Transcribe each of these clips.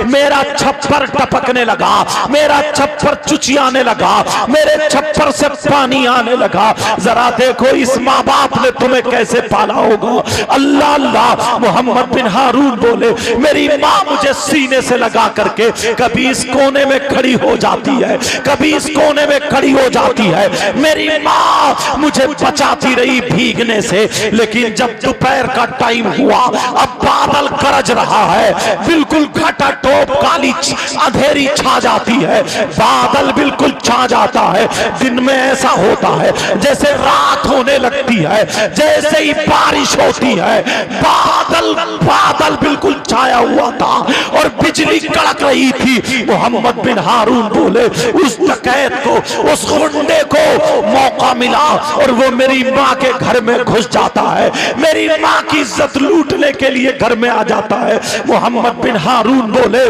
मेरा छप्पर टपकने लगा, मेरा छप्पर चुचियाने लगा, मेरे छप्पर से पानी आने लगा। जरा देखो इस माँ बाप ने तुम्हें कैसे पाला होगा। अल्लाह अल्लाह। मोहम्मद बिन हारून बोले, मेरी माँ मुझे सीने से लगा करके कभी इस कोने में खड़ी हो जाती है, कभी इस कोने में खड़ी हो जाती है। मेरी माँ मुझे बचाती रही भीगने से, लेकिन जब दोपहर का टाइम हुआ, अब बादल गरज रहा है, बिल्कुल घटाटोप काली अंधेरी छा जाती है, बादल बिल्कुल छा जाता है। दिन में ऐसा होता है जैसे रात होने लगती है, जैसे ही बारिश होती है, बादल बादल बिल्कुल छाया हुआ था और बिजली कड़क रही थी। मोहम्मद बिन हारून बोले, उस डकैत को, उस गुंडे को मौका मिला और वो मेरी माँ के घर में घुस जाता है, मेरी माँ की इज्जत लूटने के लिए घर में आ जाता है। मोहम्मद बिन हारून बोले,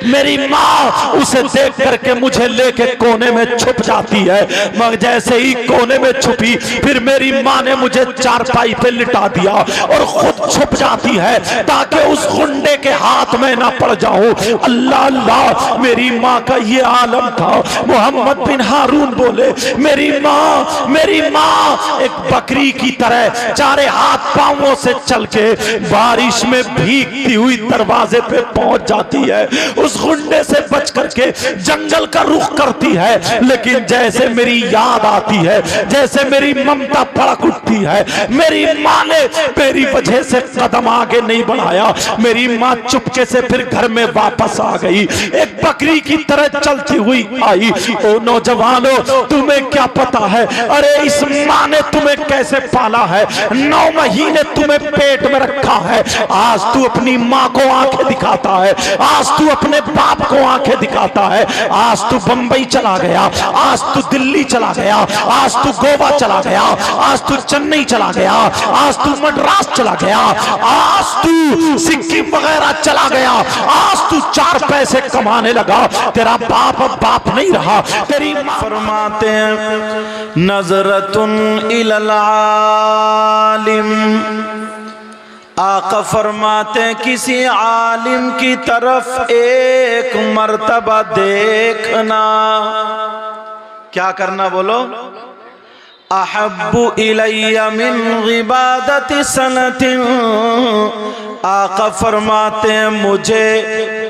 मेरी माँ उसे देख करके मुझे लेके कोने में छुप जाती है, मगर जैसे ही कोने में छुपी, फिर मेरी माँ ने मुझे चारपाई पे लिटा दिया और खुद छुप जाती है ताकि उस गुंडे के हाथ में ना पड़ जाऊं। अल्लाह अल्लाह। मेरी माँ का ये आलम था। मोहम्मद बिन हारून बोले, मेरी माँ एक बकरी की तरह चारे हाथ पांवों से चल के बारिश में भीगती हुई दरवाजे पे पहुंच जाती है, उस गुंडे से बच करके जंगल का रुख करती है। लेकिन जैसे मेरी याद आती है, जैसे मेरी ममता भड़क उठती है, मेरी माँ ने मेरी वजह से कदम आगे नहीं बढ़ाया, मेरी माँ चुपके से फिर घर में वापस आ गई, एक बकरी की तरह चलती हुई आई। ओ नौजवानों, तुम्हें क्या पता है, अरे इस माँ ने तुम्हें कैसे पाला है, 9 महीने तुम्हें पेट में रखा है। आज तू अपनी माँ को आंखें दिखाता है, आज तू अपने बाप को आंखें दिखाता है, आज तू बंबई चला गया, आज तू दिल्ली चला गया, आज तू गोवा चला गया, आज तू चेन्नई चला गया, आज तू मद्रास चला गया, आज तू सिक्किम वगैरह चला गया, आज तू 4 पैसे कमाने लगा, तेरा बाप अब बाप नहीं रहा, तेरी माँ। फरमाते हैं, नजरतुन इलल आलिम, आका फरमाते हैं किसी आलिम की तरफ एक मर्तबा देखना। क्या करना बोलो? अहब्बु इलैया मिन इबादति सनतिन, आका फरमाते हैं मुझे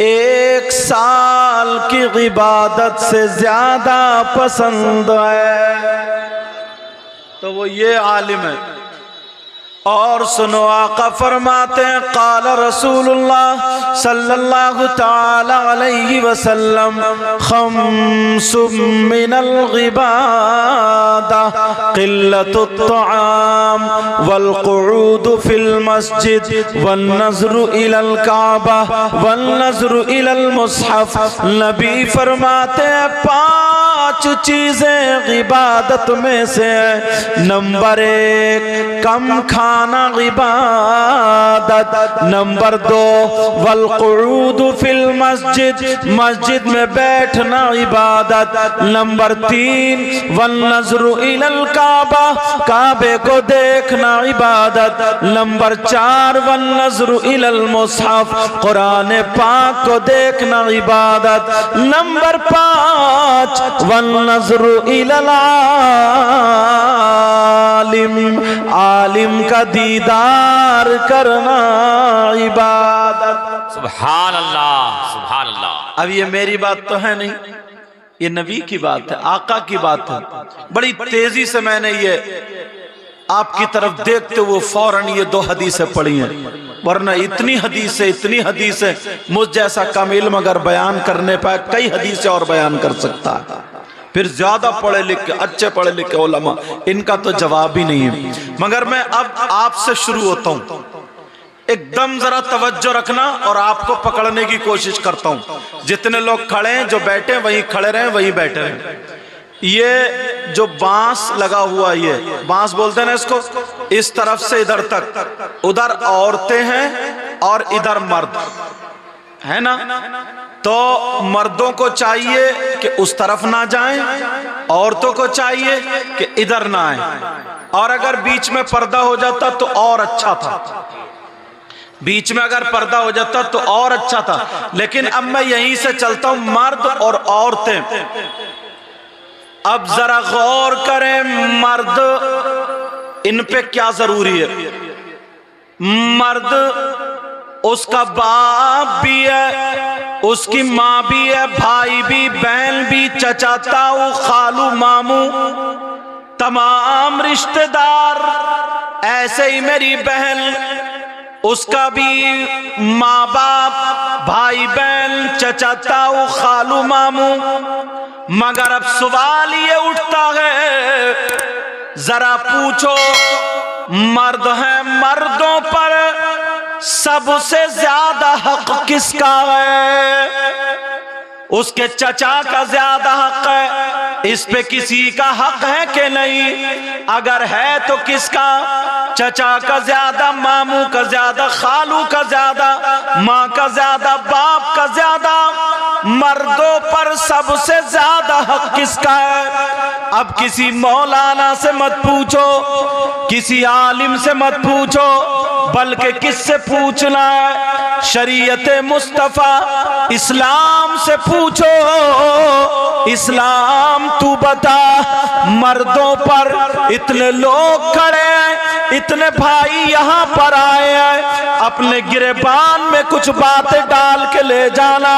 1 साल की इबादत से ज्यादा पसंद है। तो वो ये आलिम है। और सुनो, आका फरमाते हैं, क़ाल रसूलुल्लाह सल्लल्लाहु ताला अलैहि वसल्लम, खम्सुम मिनल इबादा क़िल्लतुत तआम वल क़ुऊदु फिल मस्जिद वन नज़्रु इलल काबा वन नज़्रु इलल मुस्हफ़। नबी फरमाते हैं 5 चीजें इबादत में से। नंबर 1 कम खाना इबादत, नंबर 2 वल क़ुऊदु फिल मस्जिद, मस्जिद में बैठना इबादत, नंबर 3 वन नज़्रु इलल काबा, काबे को देखना इबादत, नंबर 4 वन नज़्रु इलल मुस्हफ़, कुरान पाक को देखना इबादत, नंबर 5 वन नज़्रु इलल आलिम, आलिम का दीदार करना इबादत। सुभान अल्लाह, सुभान अल्लाह। अब ये मेरी बात तो है नहीं, ये नबी की बात है, आका की बात है। बड़ी तेजी से मैंने ये आपकी तरफ देखते हुए फौरन ये 2 हदीसें पढ़ी हैं, वरना इतनी हदीसें मुझ जैसा कम इल्म अगर बयान करने पाए कई हदीसें और बयान कर सकता है। फिर ज्यादा पढ़े लिखे अच्छे पढ़े लिखे उलमा, इनका तो जवाब ही नहीं है। मगर मैं अब आपसे शुरू होता हूं, एकदम जरा तवज्जो रखना और आपको पकड़ने की कोशिश करता हूं। जितने लोग खड़े हैं, जो बैठे वहीं खड़े रहें, वहीं बैठे रहें। ये जो बांस लगा हुआ, ये बांस बोलते हैं ना इसको, इस तरफ से इधर तक, उधर औरतें हैं और इधर मर्द है ना। तो मर्दों को चाहिए कि उस तरफ ना जाएं, औरतों को चाहिए कि इधर ना आए, और अगर बीच में पर्दा हो जाता तो और अच्छा था। बीच में अगर पर्दा हो जाता तो और अच्छा था, लेकिन अब मैं यहीं से चलता हूं। मर्द और औरतें, अब जरा गौर करें, मर्द इन पे क्या जरूरी है। मर्द उसका बाप भी है, उसकी माँ भी है, भाई भी, बहन भी, चचा ताऊ खालू मामू, तमाम रिश्तेदार। ऐसे ही मेरी बहन, उसका भी माँ बाप, भाई बहन, चचा ताऊ खालू मामू। मगर अब सवाल ये उठता है, जरा पूछो, मर्द हैं, मर्दों पर सबसे ज्यादा हक किसका है? उसके चचा का ज्यादा हक है, इस पे किसी का हक है कि नहीं? अगर है तो किसका? चचा का ज्यादा, मामू का ज्यादा, खालू का ज्यादा, माँ का ज्यादा, बाप का ज्यादा। मर्दों पर सबसे ज्यादा हक किसका है? अब किसी मौलाना से मत पूछो, किसी आलिम से मत पूछो, बल्कि किससे पूछना है? शरीयत मुस्तफा इस्लाम से पूछो। इस्लाम तू बता, मर्दों पर इतने लोग खड़े हैं, इतने भाई यहाँ पर आए हैं, अपने गिरेबान में कुछ बातें डाल के ले जाना।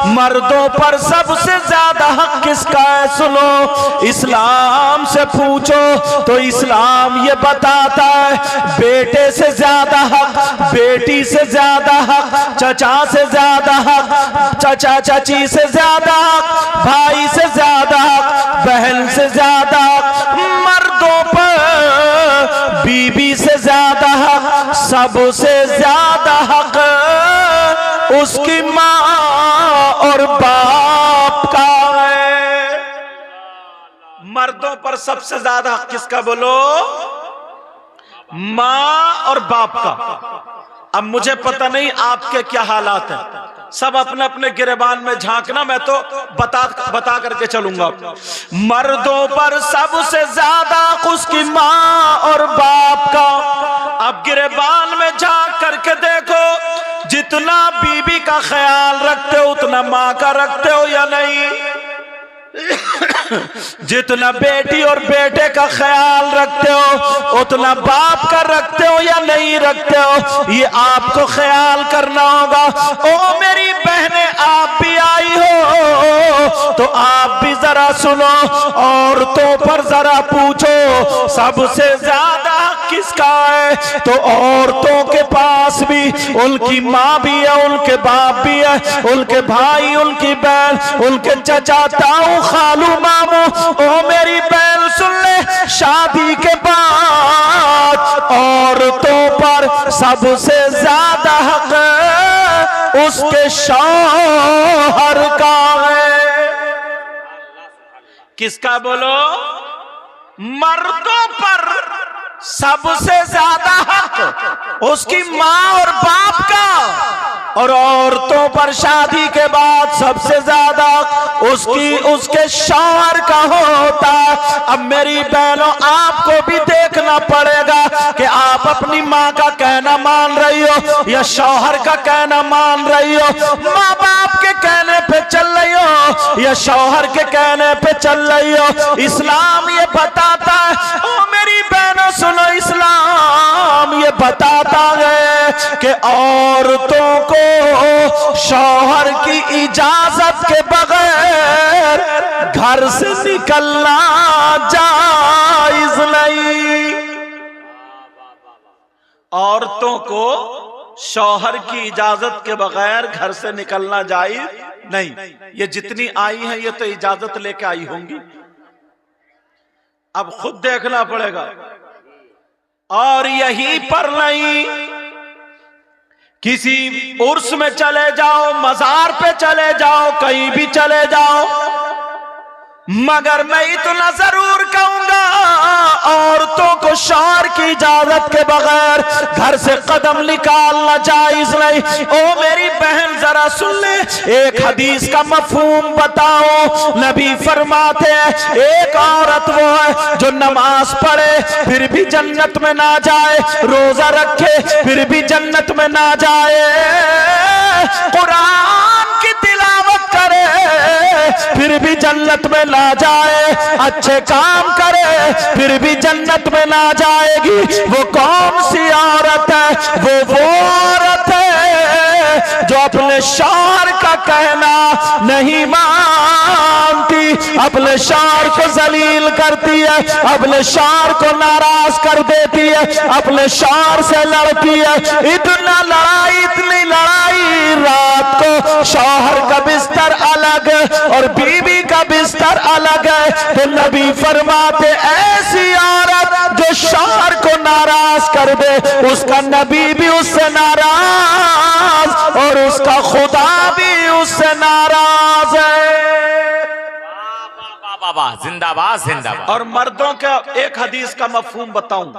मर्दों पर सबसे ज्यादा हक किसका है? सुनो, इस्लाम से पूछो तो इस्लाम ये बताता है, बेटे से ज्यादा हक, बेटी से ज्यादा हक, चचा से ज्यादा हक, चचा चाची से ज्यादा हक, भाई से ज्यादा हक, बहन से ज्यादा हक। मर्दों पर बीबी से ज्यादा हक, सबसे ज्यादा हक उसकी माँ और बाप का है। मर्दों पर सबसे ज्यादा हक किसका? बोलो, माँ और बाप का। अब मुझे पता नहीं आपके क्या हालात हैं, सब अपने अपने गिरेबान में झांकना, मैं तो बता करके चलूंगा। मर्दों पर सबसे ज्यादा उसकी माँ और बाप का। अब गिरेबान में झांक करके देखो, जितना बीबी का ख्याल रखते हो उतना माँ का रखते हो या नहीं? जितना बेटी और बेटे का ख्याल रखते हो उतना बाप का रखते हो या नहीं रखते हो? ये आपको ख्याल करना होगा। ओ मेरी बहनें, आप भी आई हो तो आप भी जरा सुनो, औरतों पर जरा पूछो सबसे ज्यादा किसका है? तो औरतों के पास भी उनकी माँ भी है, उनके बाप भी है, उनके भाई, उनकी बहन, उनके चचा ताऊ खालू मामू। ओ मेरी बहन सुन ले, शादी के बाद औरतों पर सबसे ज्यादा हक उसके शौहर का है। किसका? बोलो, मर्दों पर सबसे ज्यादा हक उसकी माँ और बाप का, और औरतों पर शादी के बाद सबसे ज्यादा उसके शौहर का होता। अब मेरी बहनों, आपको भी देखना पड़ेगा कि आप अपनी माँ का कहना मान रही हो या शौहर का कहना मान रही हो, माँ बाप के कहने पे चल रही हो या शौहर के कहने पे चल रही हो। इस्लाम ये बताता है, ओ मेरी बहनों सुनो, इस्लाम ये बताता है कि औरतों को शौहर की इजाजत के बगैर घर से निकलना जायज नहीं। औरतों को शौहर की इजाजत के बगैर घर से निकलना जायज नहीं। ये जितनी आई हैं ये तो इजाजत लेके आई होंगी, अब खुद देखना पड़ेगा। और यहीं पर नहीं, किसी उर्स में चले जाओ, मजार पे चले जाओ, कहीं भी चले जाओ, मगर मैं इतना जरूर कहूंगा, औरतों को शौहर की इजाजत के बगैर घर से कदम निकालना जायज नहीं। ओ मेरी बहन जरा सुन ले, एक हदीस का मफहूम बताओ। नबी फरमाते हैं एक औरत वो है जो नमाज पढ़े फिर भी जन्नत में ना जाए, रोजा रखे फिर भी जन्नत में ना जाए, कुरान की तिलावत करे फिर भी जन्नत में ना जाए, अच्छे काम करे फिर भी जन्नत में ना जाएगी। वो कौन सी औरत है? वो औरत है जो अपने शौहर का कहना नहीं मानती, अपने शौहर को जलील करती है, अपने शौहर को नाराज कर देती है, अपने शौहर से लड़ती है। इतना लड़ाई, इतनी लड़ाई, रात को शौहर का बिस्तर अलग और बीवी का बिस्तर अलग है। तो नबी फरमाते ऐसी औरत जो शौहर को नाराज कर दे, उसका नबी भी उससे नाराज और उसका खुदा भी उससे नाराज है। बाबा जिंदाबाद जिंदाबाद। और मर्दों का एक हदीस का मफहूम बताऊं,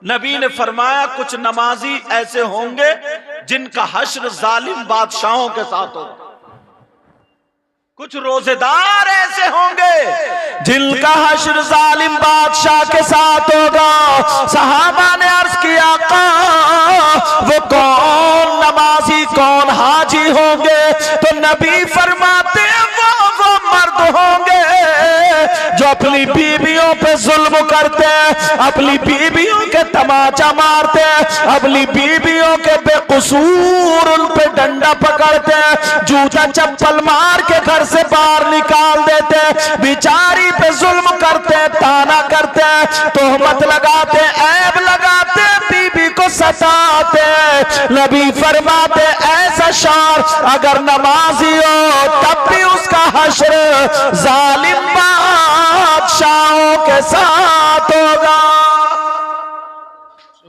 नबी ने फरमाया कुछ नमाजी ऐसे होंगे जिनका हश्र जालिम बादशाहों के साथ होगा, कुछ रोजेदार ऐसे होंगे जिनका हश्र जालिम बादशाह के साथ होगा। सहाबा ने अर्ज किया वो कौन नमाजी कौन हाजी होंगे? तो नबी फरमाते वो मर्द होंगे जो अपनी बीवियों पे जुल्म करते हैं, अपनी बीवियों के तमाचा मारते हैं, अपनी बीवियों के बेकसूर उन पे डंडा पकड़ते हैं, जूता चप्पल मार के घर से बाहर निकाल देते हैं, बिचारी पे जुल्म करते हैं, ताना करते हैं, तोहमत लगाते, ऐब लगाते, बीबी को सताते। नबी फरमाते ऐसा शौहर अगर नमाजी हो तब भी उसका हश्र जालिम बादशाहों के साथ होगा।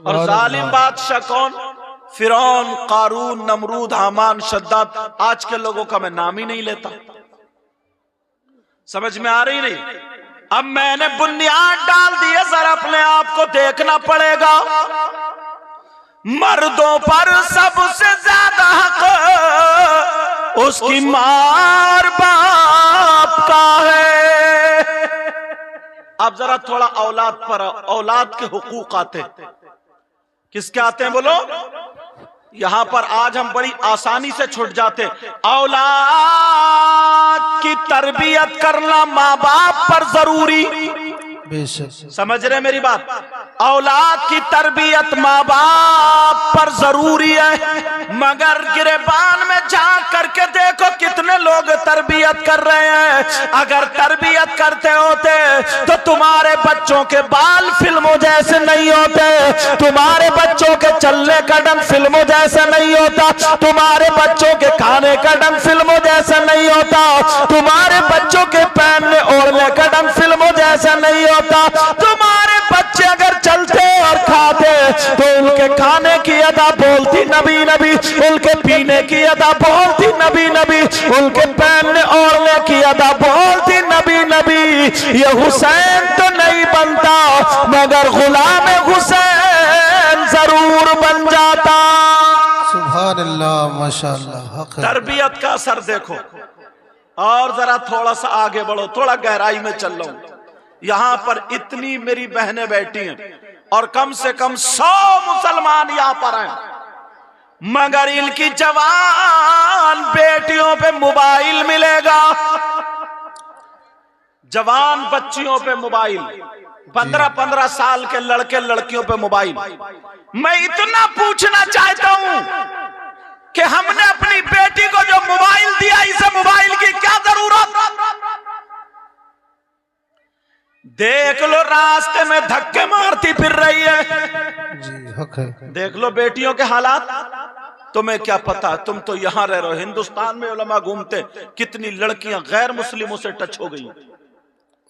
और जालिम बादशाह कौन? फिरौन, कारून, नमरूद, हामान, शद्दाद। आज के लोगों का मैं नाम ही नहीं लेता, समझ में आ रही नहीं? अब मैंने बुनियाद डाल दी है, जरा अपने आप को देखना पड़ेगा। मर्दों पर सबसे ज्यादा हक उसकी मार बाप का है। अब जरा थोड़ा औलाद पर, औलाद के हुकूक आते, किसके आते हैं बोलो? यहां पर आज हम बड़ी आसानी से छूट जाते। औलाद की तरबियत करना माँ बाप पर जरूरी, समझ रहे मेरी बात? औलाद की तरबियत माँ बाप पर जरूरी है, मगर गिरेबान में जा करके देखो कितने लोग तरबियत कर रहे हैं। अगर तरबियत करते होते तो तुम्हारे बच्चों के बाल फिल्मों जैसे नहीं होते, तुम्हारे बच्चों के चलने का ढंग फिल्मों जैसा नहीं होता, तुम्हारे बच्चों के खाने का ढंग फिल्मों जैसा नहीं होता, तुम्हारे बच्चों के पहनने ओढ़ने का ढंग फिल्मों जैसा नहीं होता। तुम्हारे बच्चे अगर चलते और खाते तो उनके खाने की अदा बोलती नबी नबी, उनके पीने की अदा बोलती नबी नबी, उनके पहनने ओढ़ने की अदा बोलती नबी नबी। ये हुसैन तो नहीं बनता मगर गुलाम हुसैन जरूर बन जाता। सुभान अल्लाह, माशाअल्लाह। तरबियत का असर देखो। और जरा थोड़ा सा आगे बढ़ो, थोड़ा गहराई में चल रहा हूं। यहां पर इतनी मेरी बहनें बैठी हैं और कम से कम 100 मुसलमान यहां पर हैं, मगर इनकी जवान बेटियों पे मोबाइल मिलेगा, जवान बच्चियों पे मोबाइल, 15-15 साल के लड़के लड़कियों पे मोबाइल। मैं इतना पूछना चाहता हूं कि हमने अपनी बेटी को जो मोबाइल दिया, इसे मोबाइल की क्या जरूरत? देख लो रास्ते में धक्के मारती फिर रही है, जी हक है। देख लो बेटियों के हालात। तुम्हें क्या पता, तुम तो यहां रह रहे हो, हिंदुस्तान में उलमा घूमते, कितनी लड़कियां गैर मुस्लिमों से टच हो गई,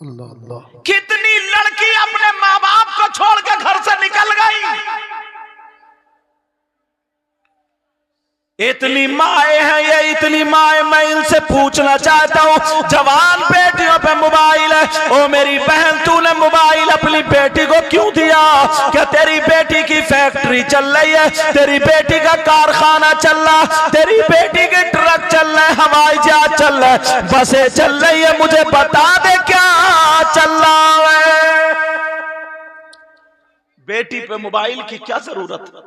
अल्लाह अल्लाह। कितनी लड़की अपने माँ बाप को छोड़ के घर से निकल गई। इतनी माए हैं ये, इतनी माए, मैं इनसे पूछना चाहता हूँ, जवान बेटियों पे मोबाइल है, ओ मेरी बहन तूने मोबाइल अपनी बेटी को क्यों दिया? क्या तेरी बेटी की फैक्ट्री चल रही है, तेरी बेटी का कारखाना चल रहा, तेरी बेटी के ट्रक चल रहे, हवाई जहाज चल रहा है, बसें चल रही है, मुझे बता दे क्या चल रहा है? बेटी पे मोबाइल की क्या जरूरत है?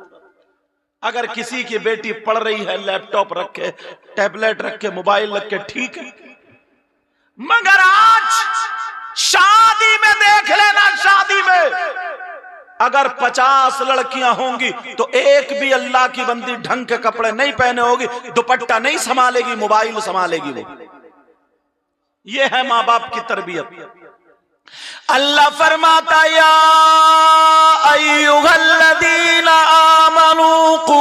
अगर किसी की बेटी पढ़ रही है, लैपटॉप रखे, टैबलेट रखे, मोबाइल रखे, ठीक है, मगर आज शादी में देख लेना, शादी में अगर 50 लड़कियां होंगी तो एक भी अल्लाह की बंदी ढंग के कपड़े नहीं पहने होगी, दुपट्टा नहीं संभालेगी, मोबाइल संभालेगी वो। ये है माँ बाप की तरबियत। अल्लाह फरमाता या अय्युहल्लज़ीना आमनू कू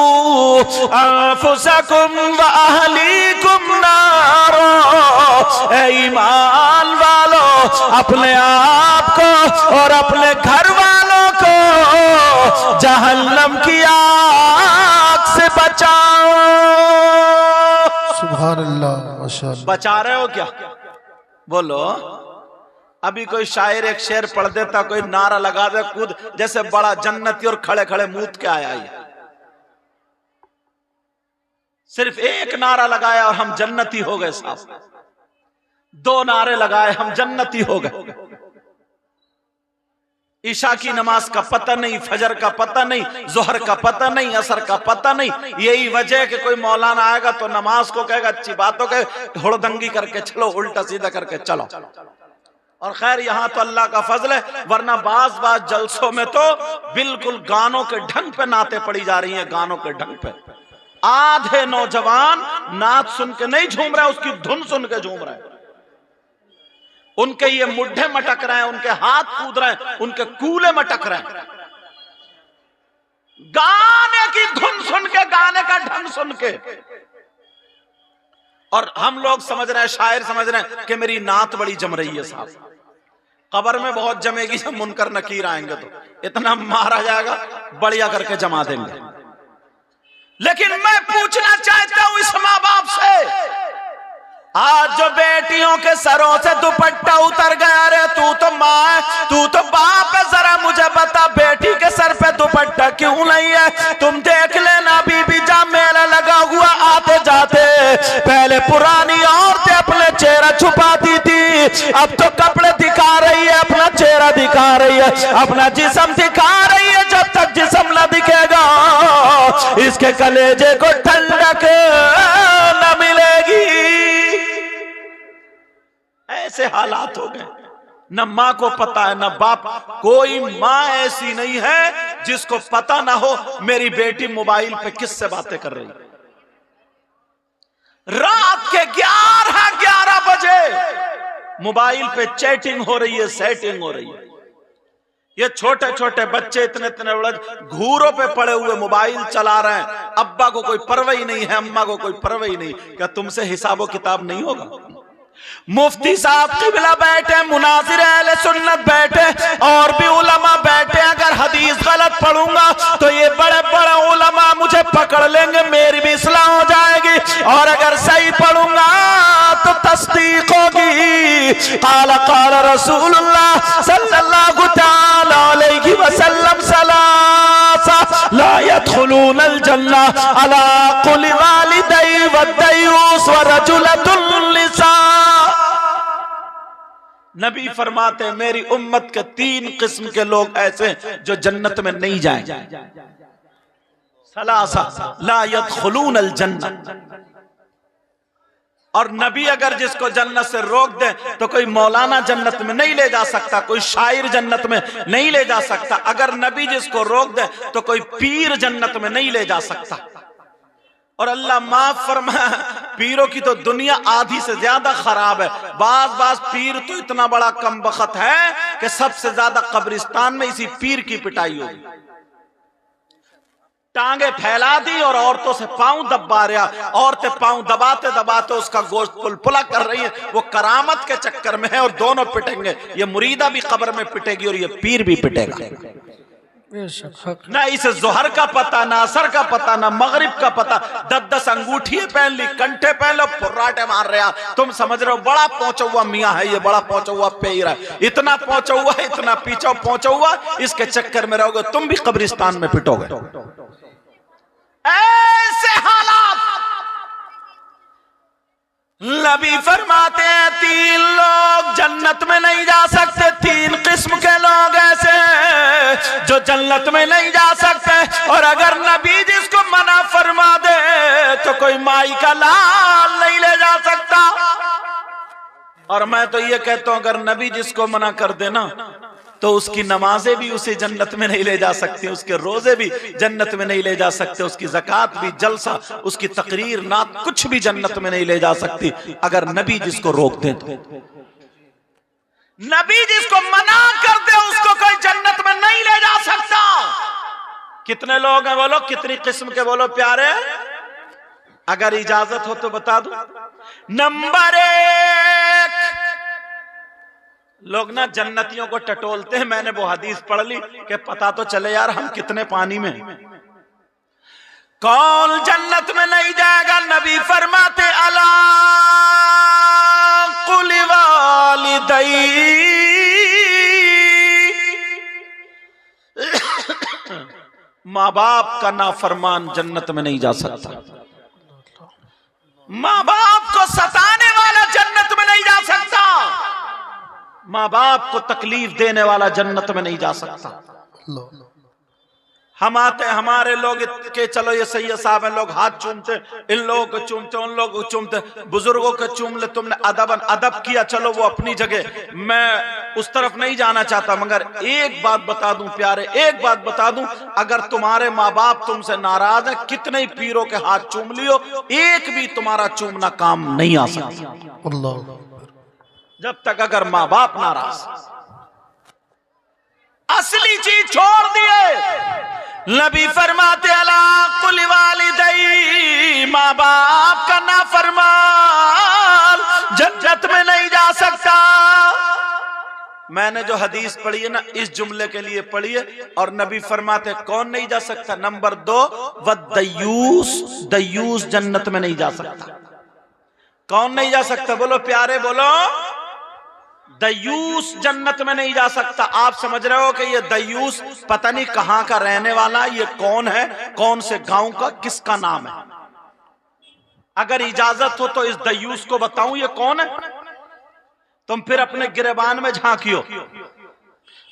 अनफुसकुम व अहलीकुम नारा, ऐ ईमान वालो अपने आप को और अपने घर वालों को जहन्नम की आग से बचाओ। सुभान अल्लाह, माशाअल्लाह। बचा रहे हो क्या? बोलो। अभी कोई शायर एक शेर पढ़ देता, कोई नारा लगा दे, कूद जैसे बड़ा जन्नती और खड़े खड़े मूत के आया ही। सिर्फ एक नारा लगाया और हम जन्नती हो गए साहब, 2 नारे लगाए हम जन्नती हो गए। ईशा की नमाज का पता नहीं, फजर का पता नहीं, जोहर का पता नहीं, असर का पता नहीं। यही वजह है कि कोई मौलाना आएगा तो नमाज को कहेगा अच्छी बातों के हुड़दंगी करके चलो, उल्टा सीधा करके चलो। और खैर यहां तो अल्लाह का फजल है, वरना बाज जलसों में तो बिल्कुल गानों के ढंग पे नाते पड़ी जा रही हैं, गानों के ढंग पे। आधे नौजवान नात सुन के नहीं झूम रहे, उसकी धुन सुन के झूम रहे हैं। उनके ये मुड्ढे मटक रहे हैं, उनके हाथ कूद रहे हैं, उनके कूले मटक रहे हैं, गाने की धुन सुन के, गाने का ढंग सुन के। और हम लोग समझ रहे हैं, शायर समझ रहे हैं कि मेरी नात बड़ी जम रही है साहब। कब्र में बहुत जमेगी, जब मुनकर नकीर आएंगे तो इतना मारा जाएगा, बढ़िया करके जमा देंगे। लेकिन मैं पूछना चाहता हूं इस माँ बाप से, आज जो बेटियों के सरों से दुपट्टा उतर गया, रे तू तो माँ है, तू तो बाप है, जरा मुझे बता बेटी के सर पे दुपट्टा क्यों नहीं है? तुम देख लेना बीबी, जा मेला लगा हुआ आते जाते, पहले पुरानी औरतें अपने चेहरा छुपाती थी, अब तो कपड़े दिखा रही है, अपना चेहरा दिखा रही है, अपना जिस्म दिखा रही है। जब तक जिस्म न दिखेगा इसके कलेजे को ठंडक न मिलेगी। ऐसे हालात हो गए, न माँ को पता है न बाप। कोई माँ ऐसी नहीं है जिसको पता ना हो मेरी बेटी मोबाइल पे किससे बातें कर रही है। रात के 11 बजे मोबाइल पे चैटिंग हो रही है, सेटिंग हो रही है। ये छोटे छोटे बच्चे इतने इतने बड़े घूरों पे पड़े हुए मोबाइल चला रहे हैं, अब्बा को कोई परवाही नहीं है, अम्मा को कोई परवाही नहीं। क्या तुमसे हिसाबो किताब नहीं होगा? मुफ्ती साहब किबला बैठे, मुनाजिर अहले सुन्नत बैठे, और भी उलमा बैठे। अगर हदीस गलत पढ़ूंगा तो ये बड़े बड़े उलमा मुझे पकड़ लेंगे, मेरी भी इस्लाह हो जाएगी। और अगर सही पढ़ूंगा तो तस्दीक होगी। क़ाल क़ाल रसूलुल्लाह सल्लल्लाहु तआला अलैहि वसल्लम सलासा ला यदखुलूनल जन्नह अला कुल्ली वालिदै वद्दयूस व रजुलतुल लिसा। नबी फरमाते मेरी उम्मत के 3 किस्म के लोग ऐसे जो जन्नत में नहीं जाएंगे। सलासा ला यदखुलूनल जन्नह। और नबी अगर जिसको जन्नत से रोक दे तो कोई मौलाना जन्नत में नहीं ले जा सकता, कोई शायर जन्नत में नहीं ले जा सकता। अगर नबी जिसको रोक दे तो कोई पीर जन्नत में नहीं ले जा सकता। और अल्लाह माफ फरमाए, पीरों की तो दुनिया आधी से ज्यादा खराब है। बाज पीर तो इतना बड़ा कमबख्त है कि सबसे ज्यादा कब्रिस्तान में इसी पीर की पिटाई होगी। टांगे फैला दी और औरतों से पांव दबा रहा, औरतें पांव दबाते दबाते उसका गोश्त पुलपुला कर रही है। वो करामत के चक्कर में है और दोनों पिटेंगे। ये मुरीदा भी कब्र में पिटेगी और ये पीर भी पिटेगा। बेशक हक ना इसे जोहर का पता, ना असर का पता, ना मगरिब का पता। 10-10 अंगूठियां पहन ली, कंठे पहन लो, फुर्राटे मार रहे हैं। तुम समझ रहे हो बड़ा पहुंचा हुआ मियाँ है ये, बड़ा पहुंचा हुआ पे ही रहा है, इतना पहुंचा हुआ है, इतना पीछा पहुंचा हुआ, इसके चक्कर में रहोगे तुम भी कब्रिस्तान में पिटोगे। ऐसे हालात नबी फरमाते हैं 3 लोग जन्नत में नहीं जा सकते। 3 किस्म के लोग ऐसे हैं जो जन्नत में नहीं जा सकते, और अगर नबी जिसको मना फरमा दे तो कोई माई का लाल नहीं ले जा सकता। और मैं तो ये कहता हूं अगर नबी जिसको मना कर देना तो उसकी नमाजें भी उसे जन्नत में नहीं ले जा सकती, उसके रोजे भी जन्नत में नहीं ले जा सकते, उसकी ज़कात भी, जलसा, उसकी तकरीर, नात, कुछ भी जन्नत में नहीं ले जा सकती अगर नबी जिसको रोक दे तो। नबी जिसको मना कर दे उसको कोई जन्नत में नहीं ले जा सकता। कितने लोग हैं बोलो, कितनी किस्म के बोलो प्यारे? अगर इजाजत हो तो बता दूं। नंबर 1, लोग ना जन्नतियों को टटोलते हैं। मैंने वो हदीस पढ़ ली कि पता तो चले यार हम कितने पानी में। कौन जन्नत में नहीं जाएगा? नबी फरमाते अला कुल वालिदै, माँ बाप का नाफरमान जन्नत में नहीं जा सकता। माँ बाप को सताने वाला जन्नत में नहीं जा सकता। माँ बाप को तकलीफ देने वाला जन्नत में नहीं जा सकता। हम आते हमारे लोग के चलो ये सैयद साहब हैं, लोग हाथ चूमते, इन लोगों को चूमते, उन लोगों को चूमते, बुजुर्गों को चूम ले। तुमने अदब किया, चलो वो अपनी जगह, मैं उस तरफ नहीं जाना चाहता। मगर एक बात बता दूं प्यारे, एक बात बता दूं, अगर तुम्हारे माँ बाप तुमसे नाराज है, कितने ही पीरों के हाथ चूम लियो, एक भी तुम्हारा चूमना काम नहीं आ सकता जब तक अगर माँ बाप नाराज। असली चीज छोड़ दिए। नबी फरमाते अला कुल वालिदै, माँ बाप का नाफरमान जन्नत में नहीं जा सकता। मैंने जो हदीस पढ़ी है ना, इस जुमले के लिए पढ़ी है। और नबी फरमाते कौन नहीं जा सकता? नंबर 2, वद्दयूस, दयूस जन्नत में नहीं जा सकता। कौन नहीं जा सकता? बोलो प्यारे, बोलो। दयूस जन्नत में नहीं जा सकता। आप समझ रहे हो कि ये दयूस पता नहीं कहां का रहने वाला, ये कौन है, कौन से गांव का, किसका नाम है? अगर इजाजत हो तो इस दयूस को बताऊं ये कौन है? तुम फिर अपने गिरबान में झांकियो।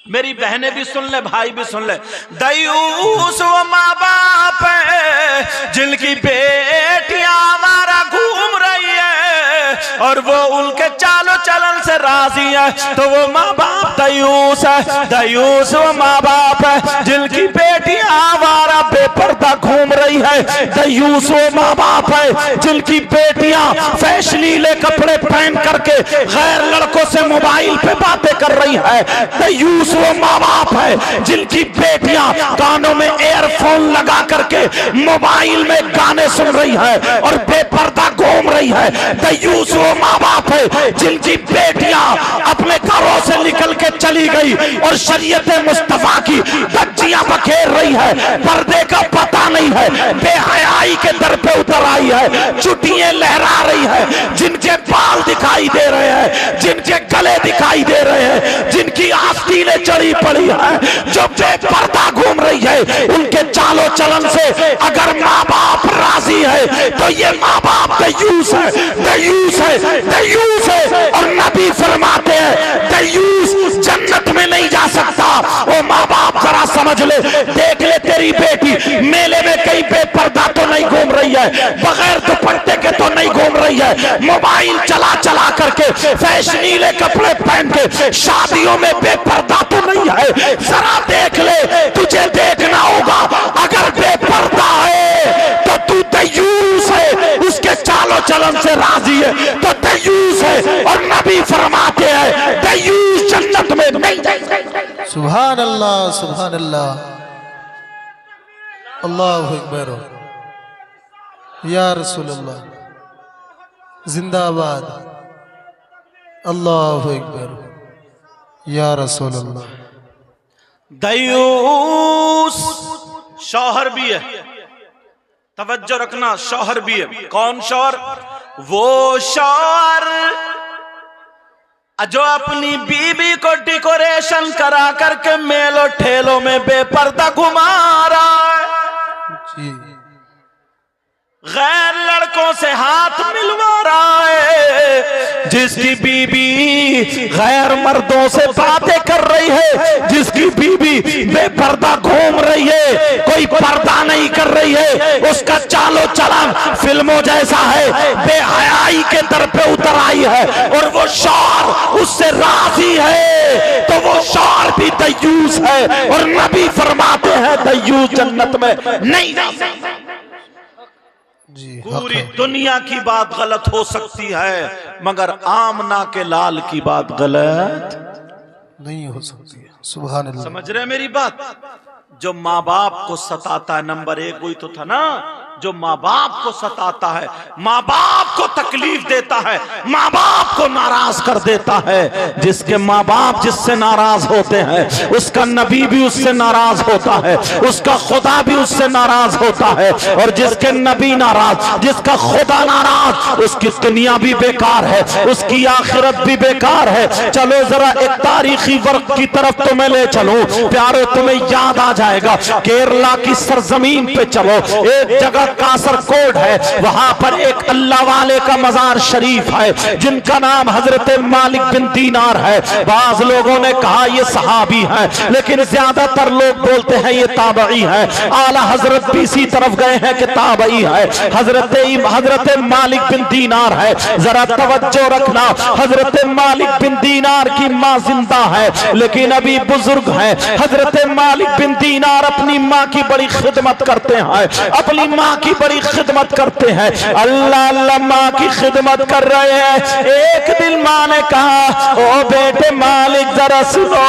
मेरी बहनें भी सुन ले, भाई भी सुन ले। दयूस वो माँ बाप है जिनकी बेटियां हमारा घूम रही है और वो उनके चालो चलन से राजी है, तो वो माँ बाप दयूस है। दयूस वो माँ बाप है जिनकी बेटियां हमारा बेपर्दा घूम रही है। दयूस वो माँ बाप है जिनकी बेटियां फैशनीले कपड़े पहन करके गैर लड़कों से मोबाइल पे बातें कर रही है। दयूस वो माँ बाप है जिनकी बेटियां कानों में एयरफोन लगा करके मोबाइल में गाने सुन रही है और बेपर्दा घूम रही है। दयूस वो माँ बाप है जिनकी बेटियां अपने घरों से निकल के चली गई और शरीयत मुस्तफा की धज्जियां बखेर रही है, पर्दे का पता नहीं है, बेहयाई के दर पे उतर आई है, चुटियां लहरा रही है, जिनके बाल दिखाई दे रहे हैं, जिनके गले दिखाई दे रहे हैं, जिनकी आस्तीनें चढ़ी पड़ी है, जो बेपर्दा घूम रही है, उनके चालो चलन से अगर माँ बाप राजी है तो ये माँ बाप दयूस है, दयूस है, दयूस है। और नबी फरमाते हैं दयूस जन्नत में नहीं जा सकता। वो माँ बाप जरा समझ ले, देख ले तेरी बेटी मेले में कहीं बेपर्दा तो नहीं घूम रही है, बगैर दुपट्टे के तो नहीं घूम रही है, मोबाइल चला चला करके फैशनीले कपड़े पहन के शादियों में बेपर्दा तो नहीं है। जरा देख ले, तुझे देखना होगा, अगर बेपर्दा है तो तू दयूस है, उसके चालो चलन से राजी है तो दयूस है। और नबी फरमाते हैं दयूस जन्नत में नहीं जाएगा। सुभान अल्लाह, सुभान अल्लाह, अल्लाहु अकबर, या रसूल अल्लाह, जिंदाबाद, अल्लाहु अकबर, या रसूल अल्लाह। दयूस शौहर भी है, तवज्जो रखना, शौहर भी है। कौन शौहर? वो शौहर जो अपनी बीबी को डेकोरेशन करा करके मेलो ठेलों में बेपर्दा घुमा रहा है, जी गैर लड़कों से हाथ मिलवा रहा है, जिसकी बीबी गैर मर्दों से बातें कर रही है, जिसकी बीबी बेपर्दा घूम रही है, कोई पर्दा नहीं कर रही है, उसका चालो चलन फिल्मों जैसा है, बेहयाई के दर पे उतर आई है और वो शौहर उससे राजी है, तो वो शौहर भी दयूस है। और नबी फरमाते हैं दयूस जन्नत में नहीं जा सकता। जी पूरी दुनिया की बात गलत हो सकती है मगर आमना के लाल की बात गलत नहीं हो सकती। सुभान अल्लाह। समझ रहे हैं मेरी बात? जो माँ बाप को सताता है, नंबर एक वही तो था ना, जो माँ बाप को सताता है, माँ बाप को तकलीफ देता है, माँ बाप को नाराज कर देता है, जिसके माँ बाप जिससे नाराज होते हैं उसका नबी भी उससे नाराज होता है, उसका खुदा भी उससे नाराज होता है, और जिसके नबी नाराज, जिसका खुदा नाराज, उसकी दुनिया भी बेकार है, उसकी आखिरत भी बेकार है। चलो जरा एक तारीखी वर्क की तरफ तुम्हें ले चलो प्यारो, तुम्हें याद आ जाएगा। केरला की सरजमीन पे चलो, एक जगह कासरकोड है, वहां पर एक अल्लाह वाले का मजार शरीफ है जिनका नाम हजरत मालिक बिन दीनार है। बाज लोगों ने कहा ये सहाबी है, लेकिन ज्यादातर लोग बोलते हैं ये ताबई है। आला हजरत भी इसी तरफ गए हैं कि ताबई है, हजरत मालिक बिन दीनार है। जरा तवज्जो रखना, हजरत मालिक बिन दीनार की माँ जिंदा है लेकिन अभी बुजुर्ग है। हजरत मालिक बिन दीनार अपनी माँ की बड़ी खिदमत करते हैं, अपनी माँ की बड़ी खिदमत करते हैं। अल्लाह अल्लाह माँ की खिदमत कर रहे हैं। एक दिन माँ ने कहा, ओ बेटे मालिक जरा सुनो,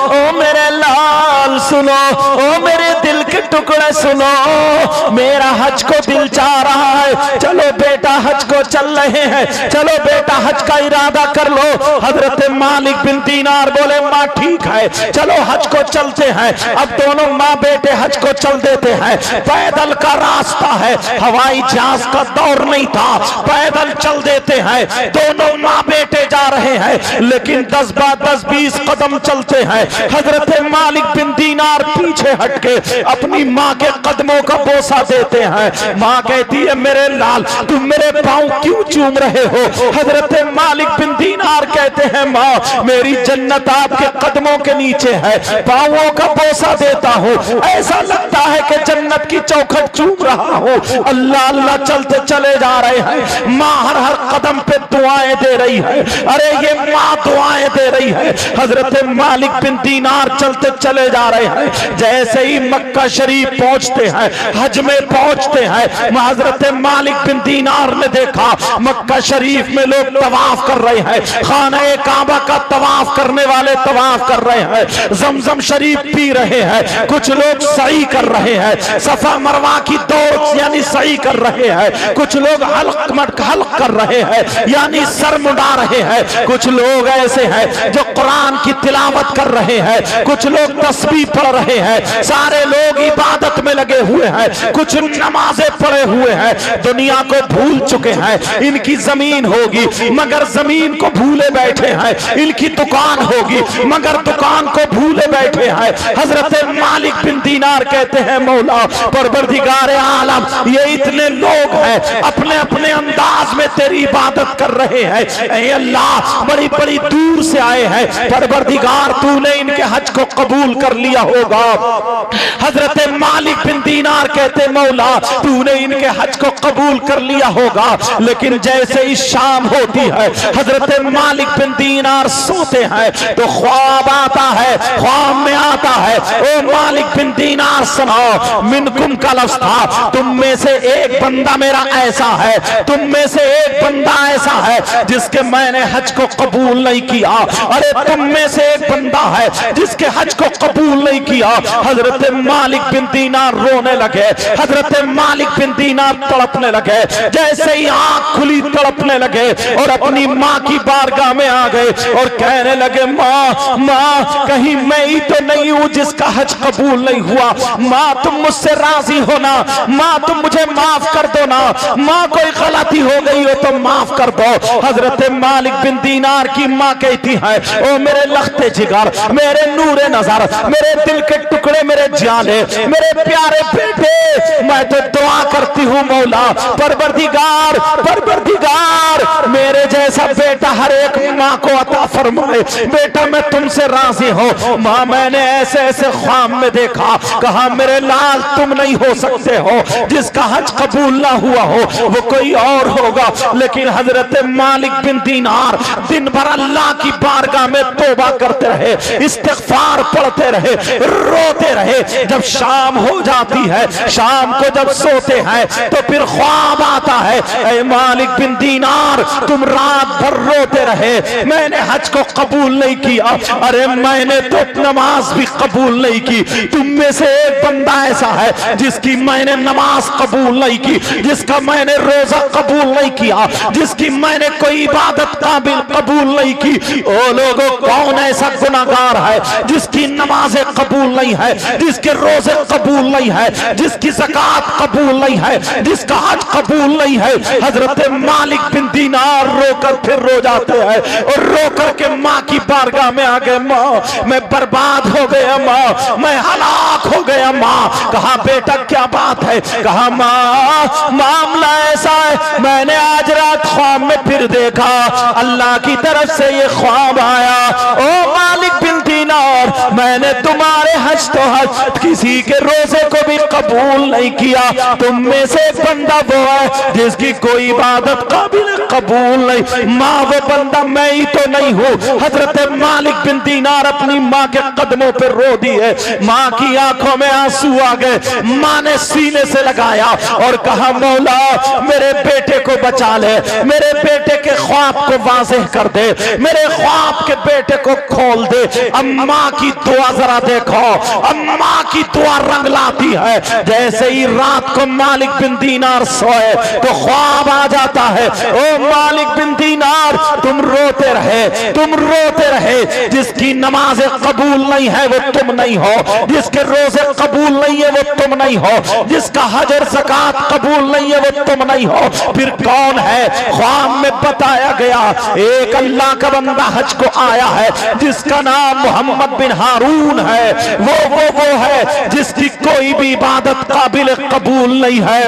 ओ मेरे लाल सुनो, ओ मेरे दिल के टुकड़े सुनो, मेरा हज को दिल चाह रहा है, चलो बेटा हज को चल रहे हैं, चलो बेटा हज का इरादा कर लो। हजरत मालिक बिन दीनार बोले माँ ठीक है चलो हज को चलते हैं। अब दोनों माँ बेटे हज को चल देते हैं। पैदल का रास्ता है, हवाई जहाज का दौर नहीं था, पैदल चल देते हैं। दोनों माँ बेटे जा रहे हैं लेकिन 10-20 कदम चलते हैं। हजरत मालिक बिन दीनार पीछे हटके अपनी माँ के कदमों का बोसा देते हैं। माँ कहती है मेरे लाल तुम मेरे पाँव क्यों चूम रहे हो? हजरत मालिक बिन दीनार कहते हैं माँ मेरी जन्नत आपके कदमों के नीचे है, पाँवों का बोसा देता हूँ, ऐसा लगता है कि जन्नत की चौखट चूम रहा हूँ। अल्लाह अल्लाह चलते चले जा रहे हैं। माँ हर हर कदम पे दुआएं दे रही है। अरे ये माँ दुआएं दे रही है। हजरत मालिक बिन दीनार चलते चले जा रहे हैं। जैसे ही मक्का शरीफ पहुंचते हैं, हज में पहुंचते हैं, हजरत मालिक बिन दीनार ने देखा मक्का शरीफ में लोग तवाफ कर रहे हैं, खाने काबा का तवाफ करने वाले तवाफ कर रहे हैं, जमजम शरीफ पी रहे हैं, कुछ लोग सही कर रहे हैं, सफा मरवा की दौड़ यानी सही कर रहे हैं, कुछ लोग हल्क कर रहे हैं यानी सर मुड़ा रहे हैं, कुछ लोग ऐसे हैं जो कुरान की तिलावत कर रहे हैं, कुछ लोग तस्बीह पढ़ रहे हैं, सारे लोग इबादत में लगे हुए हैं, कुछ नमाजें पढ़े हुए हैं, दुनिया को भूल चुके हैं। इनकी जमीन होगी मगर जमीन को भूले बैठे हैं, इनकी दुकान होगी मगर दुकान को भूले बैठे हैं। हजरत मालिक बिन दीनार कहते हैं मौला परवरदिगार आलम ये इतने लोग हैं अपने अपने अंदाज में तेरी इबादत कर रहे हैं, ऐ अल्लाह बड़ी बड़ी दूर से आए हैं, परवरदिगार तूने इनके हज को कबूल कर लिया होगा। हजरत मालिक बिन दीनार कहते मौला तूने इनके हज को कबूल कर लिया होगा। लेकिन जैसे ही शाम होती है हजरत मालिक बिन दीनार सोते हैं तो ख्वाब आता है, ख्वाब में आता है ओ मालिक बिन दीनार सुनाओ मिनकुम का लफ्ज़ था, तुम में से एक बंदा मेरा ऐसा है, तुम में से एक बंदा ऐसा है जिसके मैंने हज को कबूल नहीं किया। अरे तुम में से एक बंदा है जिसके हज को कबूल नहीं किया। हजरत मालिक बिन दीनार रोने लगे, हजरत मालिक बिन दीनार तड़पने लगे, जैसे ही आंख खुली तड़पने लगे और अपनी माँ की बारगाह बारगाह में आ गए और कहने लगे माँ माँ कहीं मैं ही तो नहीं हूँ जिसका हज कबूल नहीं हुआ। माँ तुम मुझसे राजी हो ना, माँ तुम मुझे माफ कर दो ना, माँ कोई गलती हो गई हो तो माफ कर दो। हजरत मालिक बिन दीनार की माँ कहती है ओ मेरे लखते जिगर, मेरे नूरे नजर, मेरे दिल के टुकड़े, मेरे जाने, मेरे प्यारे बेटे, मैं तो दुआ करती हूँ मौला परवरदिगार परवरदिगार मेरे जैसा बेटा हर एक माँ को अता फरमाए। बेटा मैं तुमसे राजी हूँ। माँ मैंने ऐसे ऐसे ख्वाब में देखा, कहा मेरे लाल तुम नहीं हो सकते हो, जिसका हज कबूल ना हुआ हो वो कोई और होगा। लेकिन हजरत मालिक बिन दीनार दिन भर अल्लाह की बारगाह में तौबा करते रहे, इस्तिग़फ़ार पढ़ते रहे, रोते रहे। जब शाम हो जाती है, शाम को जब सोते हैं तो फिर ख्वाब आता है ऐ मालिक बिन दीनार तुम रात भर रोते रहे, मैंने हज को कबूल नहीं किया। अरे मैंने तो नमाज भी कबूल नहीं की। तुम में से एक बंदा ऐसा है जिसकी मैंने नमाज कबूल नहीं की, जिसका मैंने रोजा कबूल नहीं किया, जिसकी मैंने कोई इबादत काबिल कबूल नहीं की। ओ लोगों कौन ऐसा गुनाहगार है जिसकी नमाजें कबूल नहीं है, जिसके रोजे कबूल नहीं है, जिसकी ज़कात कबूल नहीं है, जिसका हज कबूल नहीं है। हजरत मालिक बिन दीनार रोकर फिर रो जाते हैं और रोकर के माँ की बारगाह में आ गए, माँ मैं बर्बाद हो गया, माँ मैं हलाक हो गया। माँ कहा बेटा क्या बात है? कहा माँ मामला ऐसा है, मैंने आज रात ख्वाब में फिर देखा, अल्लाह की तरफ से ये ख्वाब आया ओ मालिक बिन दीनार मैंने तुम्हारे हज तो हज किसी के रोजे को भी कबूल नहीं किया। तुम में से बंदा वो है जिसकी कोई इबादत काबिल कबूल नहीं। माँ वो बंदा मैं ही तो नहीं हूँ। हजरत मालिक बिन दीनार अपनी माँ के कदमों पर रो दिए, माँ की आंखों में आंसू आ गए। माँ ने सीने से लगाया और कहा मौला मेरे बेटे को बचा ले, मेरे बेटे के ख्वाब को वाज़ेह कर दे, मेरे ख्वाब के बेटे को खोल दे। अम्मा की दुआ जरा देखो, अम्मा की दुआ रंग लाती है। जैसे ही रात को मालिक बिन दीनार सोए तो ख्वाब आ जाता है, ओ मालिक बिन दीनार तुम रोते रहे, तुम रोते रहे। जिसकी नमाजें कबूल नहीं है वो तुम नहीं हो, जिसके रोजे कबूल नहीं है वो तुम नहीं हो, जिसका हज और ज़कात कबूल नहीं है वो तुम नहीं हो। फिर कौन है? ख्वाब में बताया गया एक अल्लाह का बंदा हज को आया है जिसका नाम मोहम्मद बिन हारून है। वो है जिसकी कोई भी इबादत काबिल कबूल नहीं है।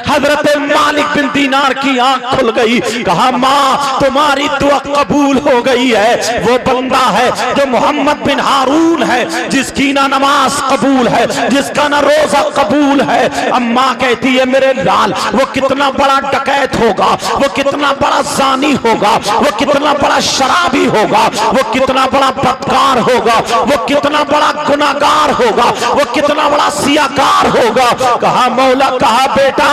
हजरत मालिक बिन दीनार की आंख खुल गई, कहा माँ तुम्हारी दुआ कबूल हो गई है। वो बंदा है जो मोहम्मद बिन हारून है, जिसकी ना नमाज कबूल है, जिसका ना रोजा कबूल है। अम्मा कहती है मेरे लाल वो कितना बड़ा डकैत होगा, वो कितना बड़ा जानी होगा, वो कितना बड़ा शराबी होगा, वो कितना बड़ा बदकार होगा, वो कितना बड़ा गुनाहगार होगा, वो कितना बड़ा सियाकार होगा। कहा मौला, कहा बेटा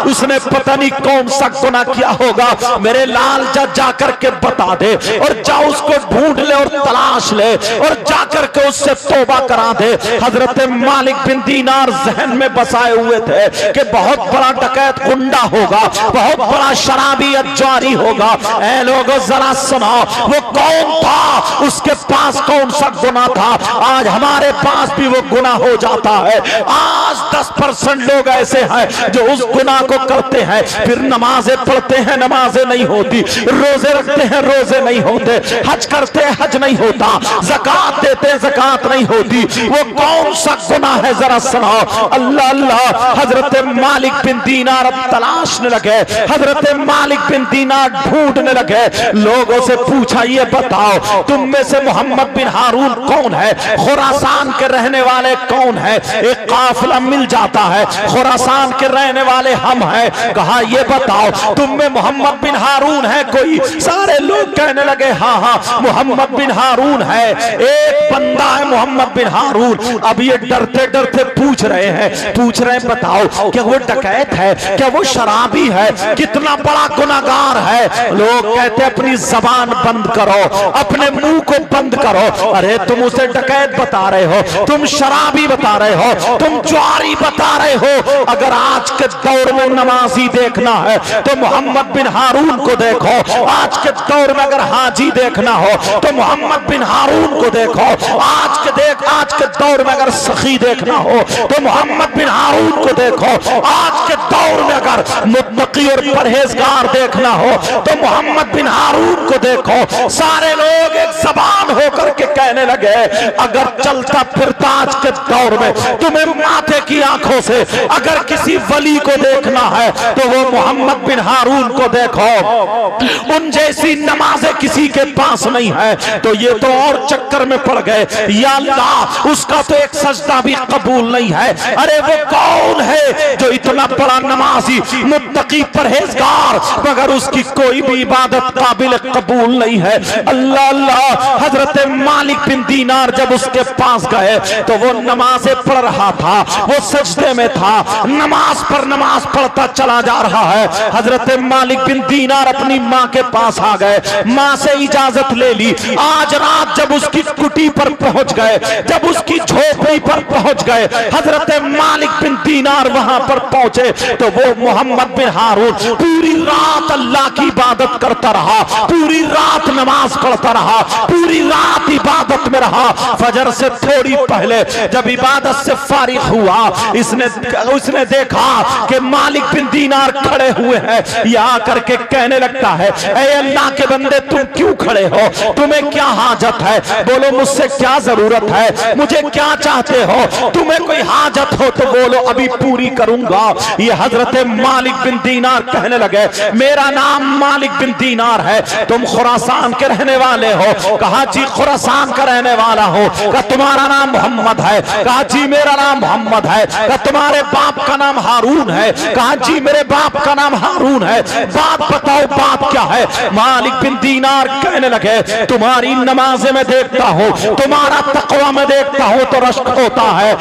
उसने पता नहीं कौन सा गुनाह किया होगा, मेरे लाल जा करके बता दे और जा उसको ढूंढ ले और तलाश ले और जाकर के उससे तौबा करा दे। हजरत मालिक बिन दीनार जहन में बसाए हुए थे कि बहुत बड़ा डकैत गुंडा होगा, बहुत बड़ा शराबी अज्जारी होगा। ऐ लोगों जरा सुनो, वो कौन था, उसके पास कौन सा गुनाह था। आज हमारे पास भी वो गुनाह हो जाता है। आज 10% लोग ऐसे हैं जो उस गुनाह को करते हैं, फिर नमाजें पढ़ते हैं नमाजें नहीं होती, रोजे रखते हैं रोजे नहीं होते, हज करते हैं हज नहीं होता, ज़कात देते हैं ज़कात नहीं होती। वो कौन सा गुनाह है जरा सुनाओ। अल्लाह अल्लाह। हजरत मालिक बिन दीनार अब तलाशने लगे, हजरत मालिक बिन दीनार ढूंढने लगे। लोगों से पूछा ये बताओ तुम में से मोहम्मद बिन हारून कौन है, खुरासान के रहने वाले कौन है। एक काफिला मिल जाता है, खुरासान के रहने वाले हम हैं। कहा ये बताओ तुम में मोहम्मद बिन हारून है कोई। सारे लोग कहने लगे हाँ हाँ मोहम्मद बिन हारून है, एक बंदा है मोहम्मद बिन हारून। अब ये डरते डरते पूछ रहे हैं बताओ क्या वो डकैत है, क्या वो शराबी है, कितना बड़ा गुनाहगार है। लोग कहते अपनी जबान बंद करो, अपने मुंह को बंद करो। अरे तुम उसे डकैत बता रहे हो, तुम शराबी बता रहे हो, तुम जुआरी बता रहे हो। अगर आज के दौर में नमाजी देखना है तो मोहम्मद बिन हारून को देखो, आज के दौर में अगर हाजी देखना हो तो मोहम्मद बिन हारून को देखो, आज के दौर में अगर सखी देखना हो तो मोहम्मद बिन हारून को देखो, आज के दौर में अगर मुत्तकी और परहेजगार देखना हो तो मोहम्मद बिन हारून को देखो। सारे लोग एक जबान होकर के कहने लगे अगर चलता फिरता आज के दौर में तुम्हें माथे की आंखों से अगर किसी वली को देखना है तो वो मोहम्मद बिन हारून को देखो। उन जैसी नमाजें किसी के पास नहीं है, तो ये तो और चक्कर में पड़ गए। या अल्लाह, उसका तो एक सजदा भी कबूल नहीं है। अरे वो कौन है जो इतना बड़ा नमाजी मुत्तकी परहेजगार मगर उसकी कोई भी इबादत काबिल कबूल नहीं है। अल्लाह अल्लाह। हजरत मालिक बिन दीनार जब उसके पास गए तो वो नमाजें पढ़ रहा था, वो सजदे में था, नमाज पर नमाज पढ़ता चला जा रहा है। हजरत मालिक बिन दीनार अपनी माँ के पास आ गए, माँ से इजाजत ले ली। आज रात जब उसकी कुटी पर पहुंच गए, जब उसकी झोपड़ी पर पहुंच गए, हजरत मालिक बिन दीनार वहां पर पहुंचे तो वो मोहम्मद बिन हारून पूरी रात अल्लाह की इबादत करता रहा, पूरी रात नमाज पढ़ता रहा, पूरी रात इबादत में रहा। फजर से थोड़ी पहले जब इबादत से फारिग हुआ, उसने देखा कि मालिक बिन दीनार खड़े हुए हैं। यहाँ करके कहने लगता है ऐ अल्लाह के बंदे तुम क्यों खड़े हो, तुम्हें क्या हाजत है, बोलो मुझसे क्या जरूरत है, मुझे क्या चाहते हो, तुम्हें कोई हाजत हो तो बोलो अभी पूरी करूंगा। ये हजरत मालिक बिन दीनार कहने लगे मेरा नाम मालिक बिन दीनार है, तुम खुरासान के रहने वाले हो। कहा जी खुरासान का रहने वाला हो। कहा तुम्हारा नाम मोहम्मद है। कहा जी मेरा नाम मोहम्मद है। कहा तुम्हारे बाप का नाम हारून है। कहा जी मेरे बाप का नाम हारून है। बात बताओ बात क्या है। मालिक बिन दीनार कहने लगे तुम्हारी नमाज़ें में देखता हूँ, तुम्हारा तकवा में देखता हूँ तो रश्क होता है,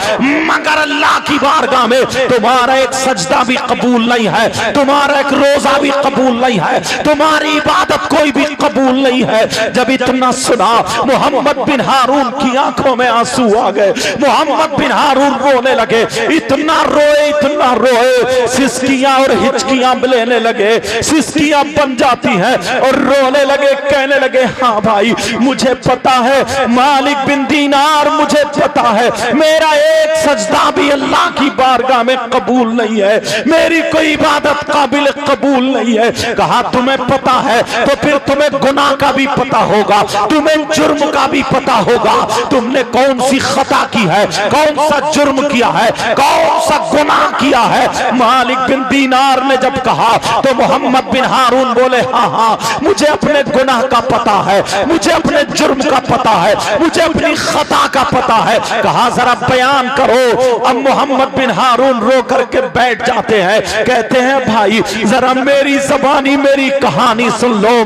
मगर अल्लाह की बारगाह में तुम्हारा एक सजदा भी कबूल नहीं है, तुम्हारा एक रोजा भी कबूल नहीं है, तुम्हारी इबादत कोई भी कबूल नहीं है। जब इतना सुना मोहम्मद बिन हारून की आंखों में आंसू आ गए। मोहम्मद बिन हारून रोने लगे, इतना रोए, सिसकियां और हिचकियां लेने लगे, सिसकियां बन जाती हैं और रोने लगे, कहने लगे हाँ भाई मुझे पता है मालिक बिन दीनार, मुझे पता है मेरा एक सजदा भी अल्लाह की बारगाह में कबूल नहीं है, मेरी कोई इबादत काबिल कबूल नहीं है। कहा तुम्हें पता है तो फिर तुम्हें गुनाह का भी पता होगा, तुम्हें जुर्म का भी पता होगा, तुमने कौन सी खता की है, कौन सा जुर्म किया है, कौन सा गुनाह किया है। मालिक बिन दीनार ने जब कहा तो मोहम्मद बिन हारून बोले हाँ मुझे अपने गुनाह का पता है, मुझे अपने जुर्म का पता है, मुझे अपनी खता का पता है। कहा जरा बयान करो। अब मोहम्मद बिन हारून रो करके बैठ जाते हैं, कहते हैं भाई जरा मेरी ज़बानी मेरी कहानी सुन लो,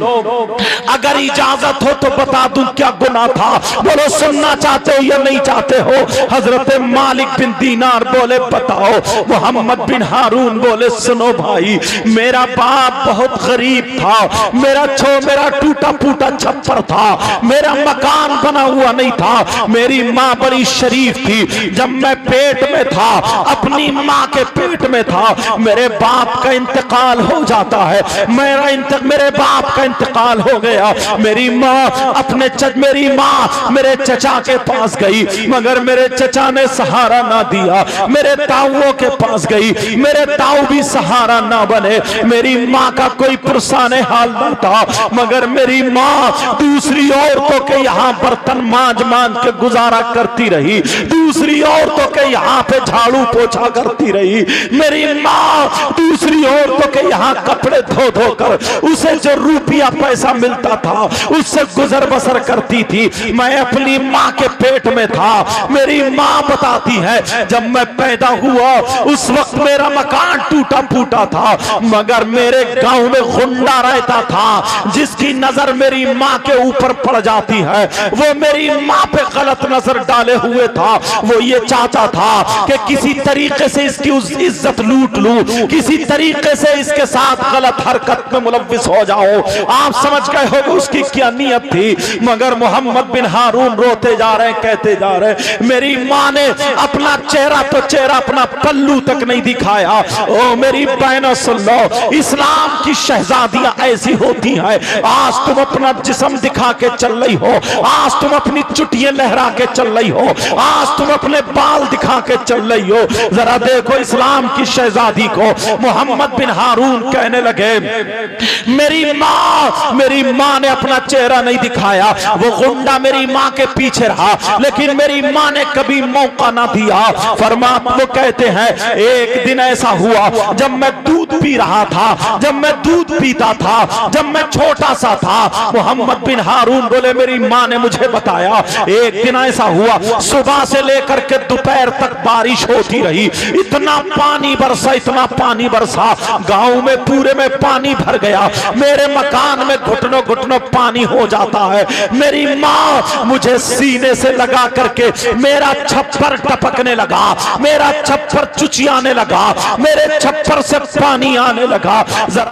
अगर इजाजत हो तो बता दूं क्या गुनाह था, बोलो सुनना चाहते हो या नहीं चाहते हो। हजरत मालिक बिन दीनार बोले बताओ। मोहम्मद बिन हारून बोले सुनो भाई, मेरा बाप बहुत गरीब था, मेरा टूटा फूटा छप्पर था, मेरा मकान बना हुआ नहीं था, मेरी माँ बड़ी शरीफ थी। जब मैं पेट में था, अपनी माँ के पेट में था, मेरे बाप का इंतकाल हो जाता है, मेरे बाप का इंतकाल हो गया। मेरी माँ मेरे चचा के पास गई, मगर मेरे चचा ने सहारा ना दिया, मेरे ताऊओं के पास गई, मेरे ताऊ भी सहारा ना बने, मेरी माँ का कोई पुरसाने हाल ना था, मगर मेरी माँ दूसरी औरतों के यहाँ बर्तन मांज के गुजारा करती रही, दूसरी औरतों के यहाँ पे झाड़ू पोछा करती रही, मेरी माँ दूसरी औरतों के यहाँ कपड़े धो कर उसे जो रुपया पैसा मिलता था उससे गुजर बसर करती थी। मैं अपनी माँ के पेट में था। मेरी माँ बताती है जब मैं पैदा हुआ उस वक्त मेरा मकान टूटा फूटा था, मगर मेरे गांव में गुंडा रहता था जिसकी नजर मेरी माँ के ऊपर पड़ जाती है। वो मेरी माँ पे गलत नजर डाले हुए था। वो ये चाहता था कि किसी तरीके से इसकी इज्जत लूट लूं, किसी तरीके से इसके साथ गलत हरकत में मुलव्विस हो जाओ। आप समझ गए हो उसकी क्या नियत थी। मगर मोहम्मद बिन हारून रोते जा रहे, कहते जा रहे, मेरी माँ ने अपना चेहरा तो चेहरा, अपना पल्लू तक नहीं दिखाया। ओ मेरी बहनों सुन लो, इस्लाम की शहजादियां ऐसी होती हैं। आज तुम अपना जिस्म दिखा के चल रही हो, आज तुम अपनी चुटियां लहरा के चल रही हो, आज तुम अपने बाल दिखा के चल रही हो। जरा देखो इस्लाम की शहजादी को। मोहम्मद बिन हारून कहने लगे, मेरी माँ ने अपना चेहरा नहीं दिखाया। वो गुंडा मेरी माँ के पीछे रहा, लेकिन मेरी माँ ने कभी मौका ना दिया। वो कहते हैं एक दिन ऐसा हुआ जब मैं दूध पी रहा था, जब मैं दूध पीता था, जब मैं छोटा सा था। मोहम्मद बिन हारून बोले, मेरी माँ ने मुझे बताया एक दिन ऐसा हुआ, सुबह से लेकर के दोपहर तक बारिश होती रही। इतना पानी बरसा, इतना पानी बरसा, गांव में पूरे में पानी भर गया। मेरे मकान में घुटनों घुटनों पानी हो जाता है। मेरी माँ मुझे सीने से लगा करके, मेरा छप्पर टपकने लगा, मेरा छप्पर चुचियाने लगा, मेरे छप्पर से पानी आने लगा। जरा